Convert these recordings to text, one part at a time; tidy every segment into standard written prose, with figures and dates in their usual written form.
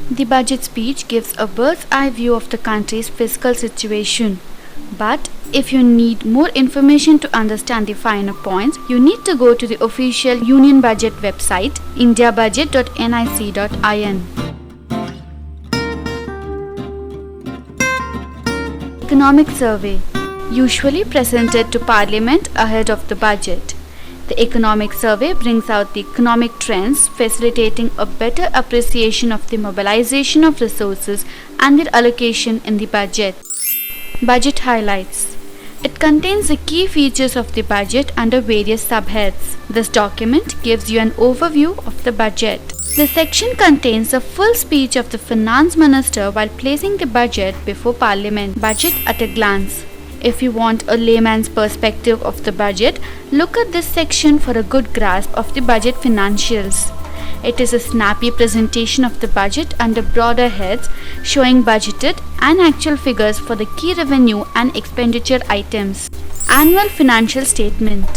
The budget speech gives a bird's eye view of the country's fiscal situation. But if you need more information to understand the finer points, you need to go to the official Union Budget website, indiabudget.nic.in. Economic Survey, usually presented to Parliament ahead of the budget. The Economic Survey brings out the economic trends, facilitating a better appreciation of the mobilization of resources and their allocation in the budget. Budget Highlights. It contains the key features of the budget under various subheads. This document gives you an overview of the budget. This section contains the full speech of the Finance Minister while placing the budget before Parliament. Budget at a glance. If you want a layman's perspective of the budget, look at this section for a good grasp of the budget financials. It is a snappy presentation of the budget under broader heads, showing budgeted and actual figures for the key revenue and expenditure items. Annual Financial Statement.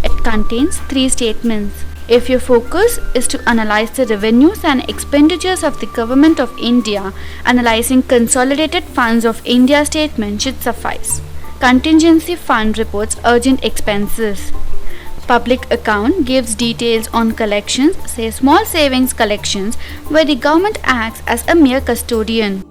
It contains 3 statements. If your focus is to analyze the revenues and expenditures of the Government of India, analyzing Consolidated Funds of India statement should suffice. Contingency Fund reports urgent expenses. Public account gives details on collections, say small savings collections, where the government acts as a mere custodian.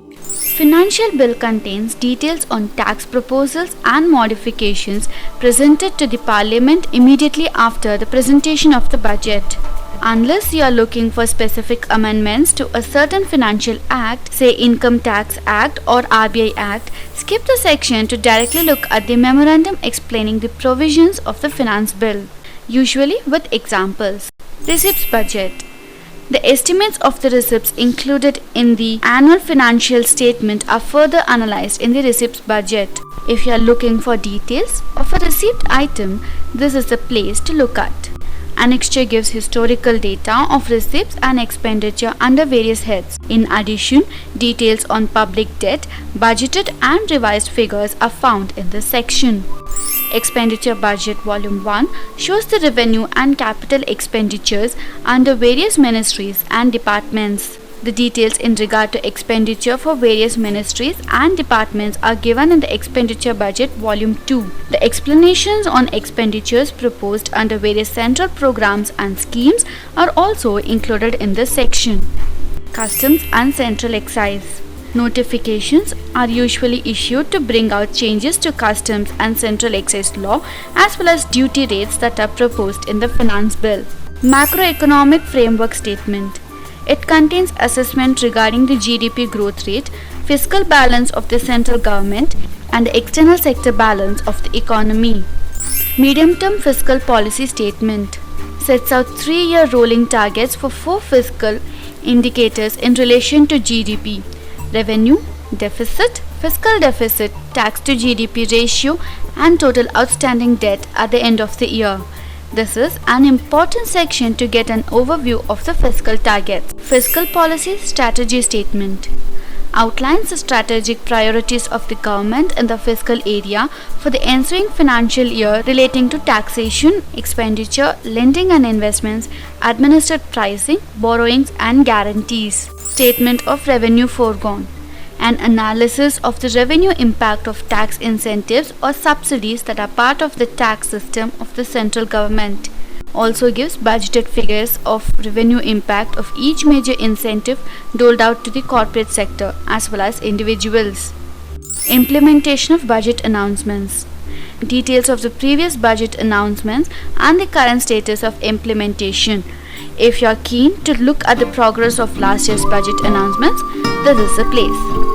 Financial bill contains details on tax proposals and modifications presented to the Parliament immediately after the presentation of the budget. Unless you are looking for specific amendments to a certain financial act, say Income Tax Act or RBI Act, skip the section to directly look at the memorandum explaining the provisions of the finance bill, usually with examples. Receipts Budget. The estimates of the receipts included in the annual financial statement are further analyzed in the receipts budget. If you are looking for details of a receipt item, this is the place to look at. Annexure gives historical data of receipts and expenditure under various heads. In addition, details on public debt, budgeted and revised figures are found in this section. Expenditure Budget Volume 1 shows the revenue and capital expenditures under various ministries and departments. The details in regard to expenditure for various ministries and departments are given in the Expenditure Budget Volume 2. The explanations on expenditures proposed under various central programs and schemes are also included in this section. Customs and Central Excise. Notifications are usually issued to bring out changes to customs and central excise law as well as duty rates that are proposed in the finance bill. Macroeconomic Framework Statement. It contains assessment regarding the GDP growth rate, fiscal balance of the central government, and the external sector balance of the economy. Medium-term Fiscal Policy Statement sets out 3-year rolling targets for 4 fiscal indicators in relation to GDP. Revenue, deficit, fiscal deficit, tax to GDP ratio, and total outstanding debt at the end of the year. This is an important section to get an overview of the fiscal targets. Fiscal Policy Strategy Statement outlines the strategic priorities of the government in the fiscal area for the ensuing financial year relating to taxation, expenditure, lending and investments, administered pricing, borrowings and guarantees. Statement of Revenue Foregone. An analysis of the revenue impact of tax incentives or subsidies that are part of the tax system of the central government. Also gives budgeted figures of revenue impact of each major incentive doled out to the corporate sector as well as individuals. Implementation of budget announcements. Details of the previous budget announcements and the current status of implementation. If you are keen to look at the progress of last year's budget announcements, this is the place.